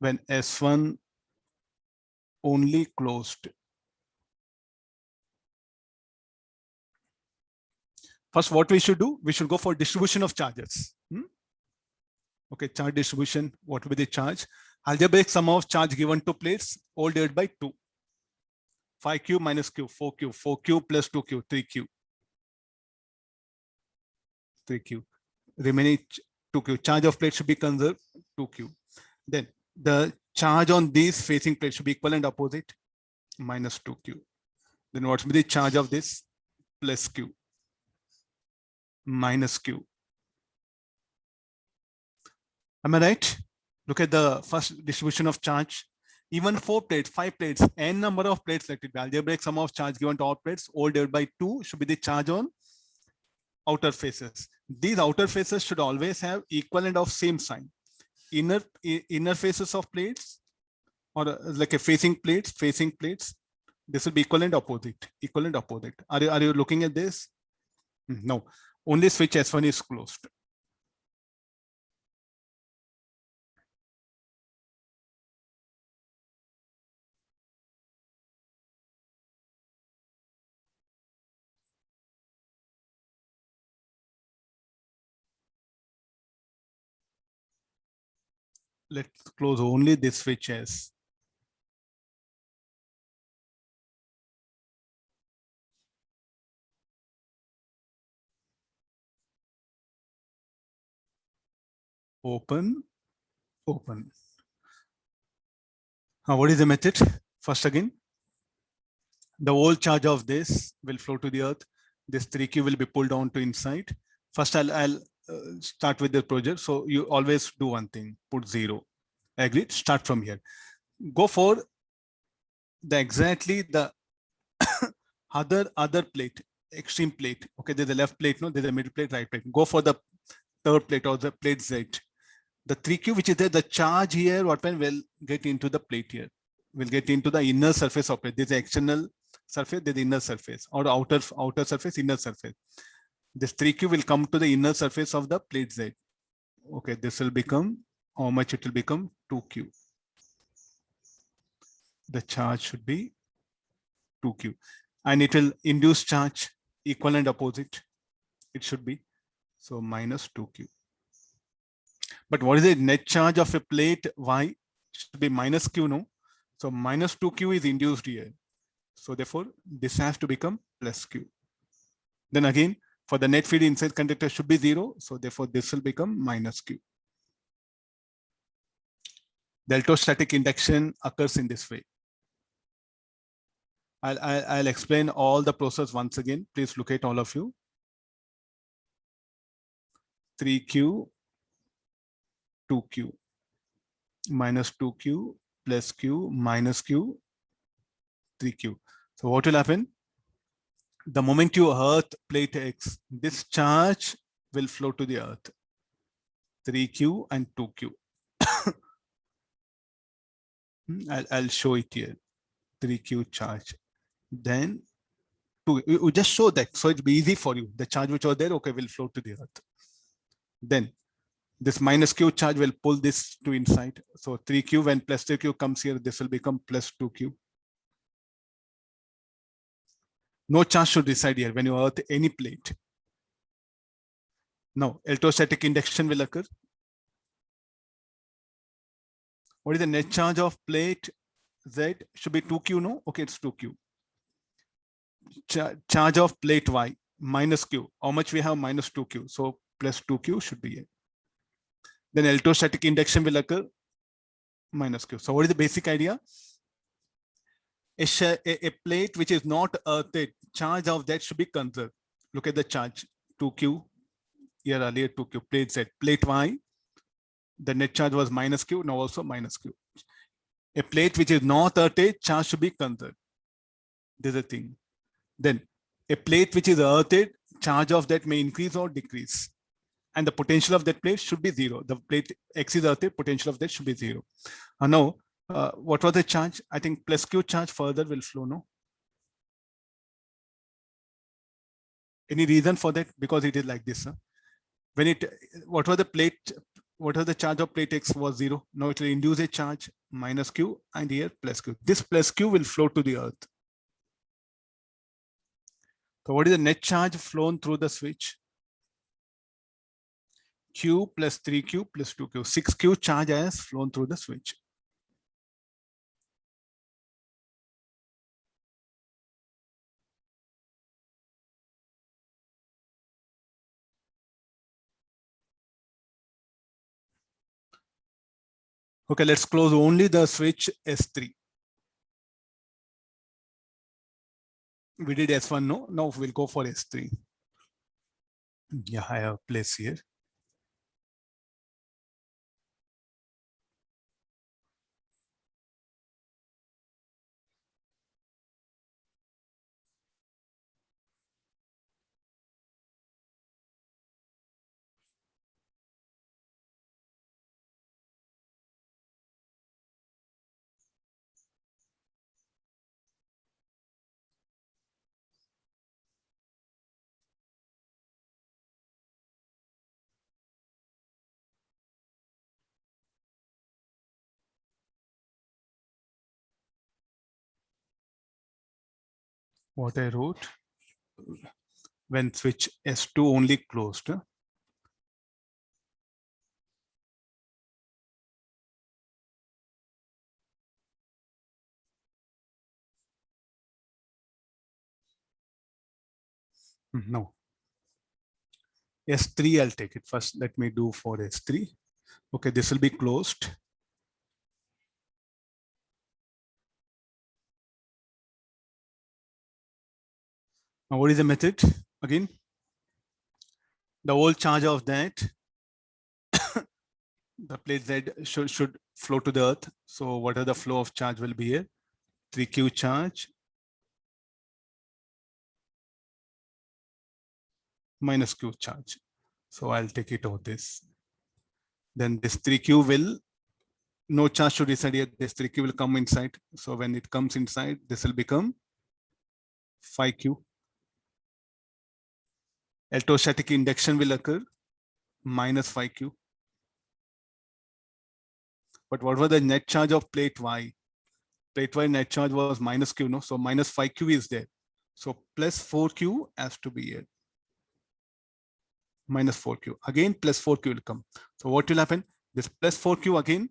when S1 only closed. First, what we should do, we should go for distribution of charges. Okay, charge distribution, what will be the charge? Algebraic sum of charge given to plates, all divided by 2. 5q minus q, 4q, 4q plus 2q, 3q. 3q. Remaining 2q. Charge of plate should be conserved, 2q. Then the charge on these facing plates should be equal and opposite, minus 2q. Then what will be the charge of this? Plus q, minus q. Am I right? Look at the first distribution of charge. Even 4 plates, 5 plates, n number of plates, let it be algebraic sum of charge given to all plates, all divided by 2 should be the charge on outer faces. These outer faces should always have equivalent of same sign. Inner faces of plates, or like a facing plates, this will be equivalent opposite, equivalent opposite. Are you looking at this? No, only switch S1 is closed. Let's close only this switch S. Open, open. Now, what is the method? First again, the whole charge of this will flow to the earth. This 3q will be pulled down to inside. First, I'll start with the project. So you always do one thing, put 0. Agreed? Start from here. Go for the exactly the other plate, extreme plate. Okay, there's a left plate, no, there's a middle plate, right plate. Go for the third plate or the plate Z. The 3q which is there, the charge here, what will get into the plate here? Will get into the inner surface of it. There's the external surface, there's the inner surface, or outer surface, inner surface. This 3q will come to the inner surface of the plate Z. Okay, this will become, how much it will become? 2q. The charge should be 2q. And it will induce charge equal and opposite. It should be. So minus 2q. But what is the net charge of a plate Y? Should be minus q, no? So minus 2q is induced here. So therefore, this has to become plus q. Then again, for the net field inside conductor should be 0. So therefore, this will become minus q. The electrostatic induction occurs in this way. I'll explain all the process once again. Please look at all of you. 3q, 2q, minus 2q, plus q, minus q, 3q. So what will happen? The moment you earth plate X, this charge will flow to the earth. 3q and 2q. I'll show it here. 3q charge. Then we just show that, so it'll be easy for you. The charge which was there, okay, will flow to the earth. Then this minus q charge will pull this to inside. So 3q, when plus 3q comes here, this will become plus 2q. No charge should reside here when you earth any plate. Now, electrostatic induction will occur. What is the net charge of plate Z? Should be 2q, no? Okay, it's 2q. Charge of plate Y, minus q. How much we have? Minus 2q. So plus 2q should be here. Then electrostatic induction will occur, minus q. So what is the basic idea? A plate which is not earthed, charge of that should be conserved. Look at the charge, 2q, here earlier 2q, plate Z. Plate Y, the net charge was minus q, now also minus q. A plate which is not earthed, charge should be conserved. This is the thing. Then a plate which is earthed, charge of that may increase or decrease. And the potential of that plate should be 0. The plate X is earthed, potential of that should be 0. Now, what was the charge? I think plus q charge further will flow, no? Any reason for that? Because it is like this. Huh? When it, what was the plate what are the charge of plate X was 0. Now it will induce a charge minus Q and here plus Q. This plus Q will flow to the earth. So what is the net charge flown through the switch? Q plus 3Q plus 2Q. 6Q charge has flown through the switch. Okay, let's close only the switch S3. We did S1, no? Now we'll go for S3. Yeah, I have a place here. What I wrote, when switch S2 only closed, no, S3 I'll take it first. Let me do for S3. Okay, this will be closed. Now what is the method? Again, the whole charge of that, the plate Z should flow to the earth. So what are the flow of charge will be here? 3Q charge minus Q charge. So I'll take it over this. Then this 3Q will, no charge should reside here. This 3Q will come inside. So when it comes inside, this will become 5Q. Electrostatic induction will occur minus 5Q. But what was the net charge of plate Y? Plate Y net charge was minus Q, no? So minus 5Q is there. So plus 4Q has to be here. Minus 4Q. Again, plus 4Q will come. So what will happen? This plus 4Q again,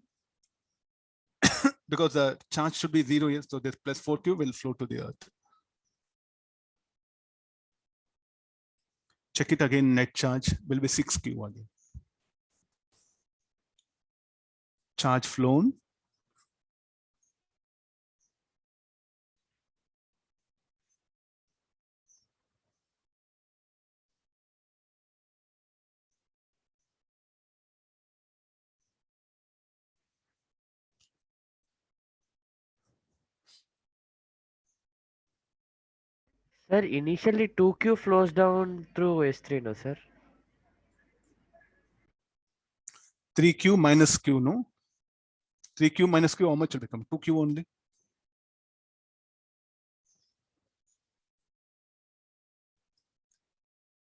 because the charge should be 0 here. So this plus 4Q will flow to the earth. Check it again, net charge will be 6Q again. Charge flown. Sir, initially 2Q flows down through S3, no, sir? 3Q minus Q, no? 3Q minus Q, how much will become? 2Q only.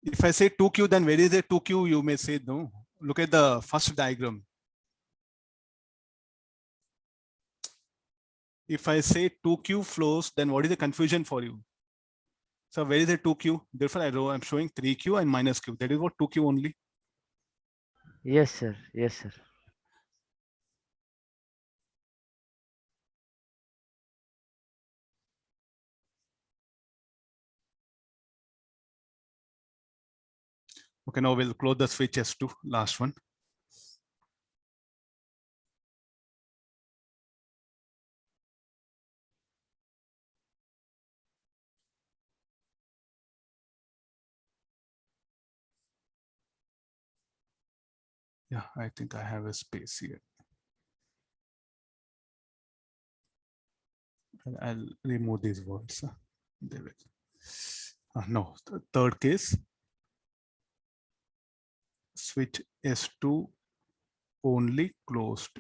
If I say 2Q, then where is the 2Q? You may say no. Look at the first diagram. If I say 2Q flows, then what is the confusion for you? So where is the 2Q? Therefore, I'm showing 3Q and minus Q. That is what 2Q only. Yes, sir. Yes, sir. Okay, now we'll close the switch S2, last one. Yeah, I think I have a space here. I'll remove these words. There we go. No, the third case, switch S2 only closed.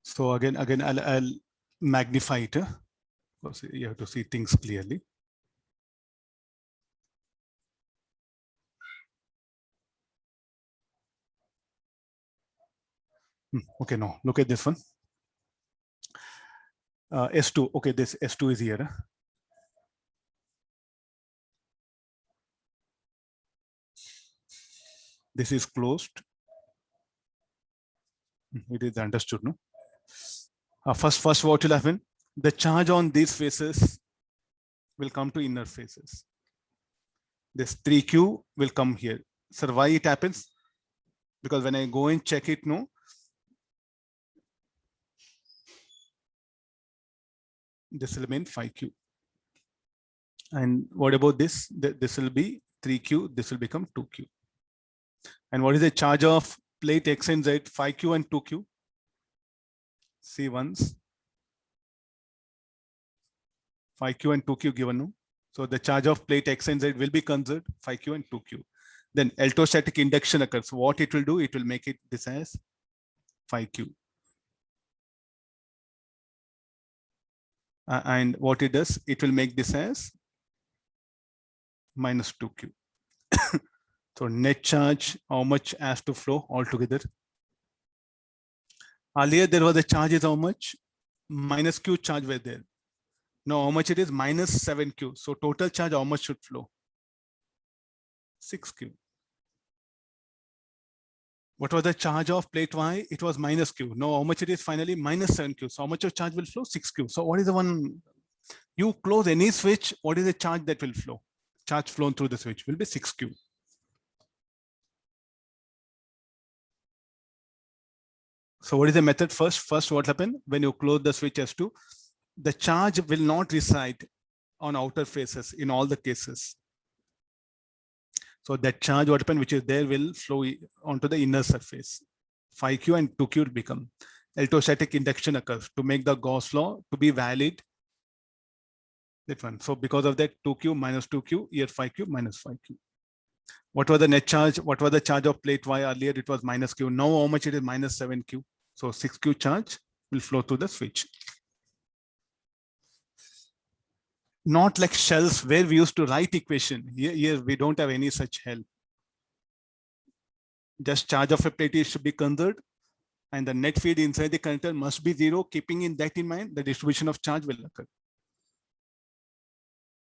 So again, I'll magnify it because you have to see things clearly. Okay, no, look at this one. S2, okay, this S2 is here. This is closed. It is understood, no? First, what will happen? The charge on these faces will come to inner faces. This 3Q will come here. Sir, why it happens? Because when I go and check it, no, this will mean 5Q. And what about this? This will be 3Q, this will become 2Q. And what is the charge of plate X and Z, 5Q and 2Q? See once. 5Q and 2Q given, no? So the charge of plate X and Z will be conserved, 5Q and 2Q. Then electrostatic induction occurs. What it will do, it will make it this as 5Q. And what it does, it will make this as minus 2Q. So net charge, how much has to flow altogether? Earlier there was a charge is how much? Minus Q charge were there. Now how much it is? Minus 7Q. So total charge, how much should flow? 6Q. What was the charge of plate Y? It was minus Q. Now how much it is finally? Minus 7Q. So how much of charge will flow? 6Q. So what is the one? You close any switch, what is the charge that will flow? Charge flown through the switch will be 6Q. So what is the method? First what happened? When you close the switch S2, the charge will not reside on outer faces in all the cases. So that charge what happened, which is there, will flow onto the inner surface. 5Q and 2Q will become. Electrostatic induction occurs to make the Gauss law to be valid. That one. So because of that, 2Q minus 2Q, here 5Q minus 5Q. What was the net charge? What was the charge of plate Y? Earlier it was minus Q. Now how much it is? Minus 7Q. So 6Q charge will flow through the switch. Not like shells where we used to write equation. Here we don't have any such help. Just charge of a plate should be conserved, and the net feed inside the connector must be 0. Keeping in that in mind, the distribution of charge will occur.